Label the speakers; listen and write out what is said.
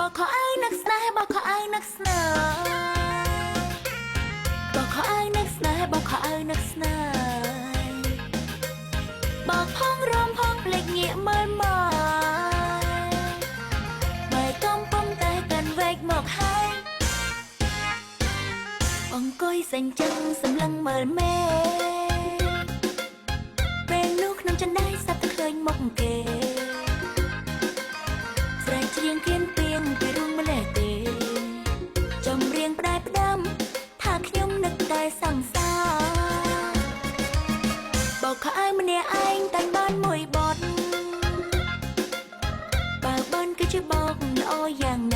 Speaker 1: บอกขอไอ้นักสนาบอกขอไอ้นักสนาบอกขอไอ้นักสนาบอกขอไอ้นักสนาบอกพ้องรวมพ้องเปล่งเงี่ยเมินมาไม่ต้องป้องแต่กันเวกหมอกให้អង្គុយសេញចឹងសម្លឹងមើលមេពេលនោះក្នុងចិនដៃសັບតែឃើញមុខគេស្រែកច្រៀងគៀនពីងពីរួមម្លេះទេចំរៀងផ្ដែផ្ដាំថាខ្ញុំនឹកតែសង្សារបោកខោឲ្យម្នាក់ឯងតែងបានមួយបទបើបនគឺជាបោកល្អយ៉ាងណា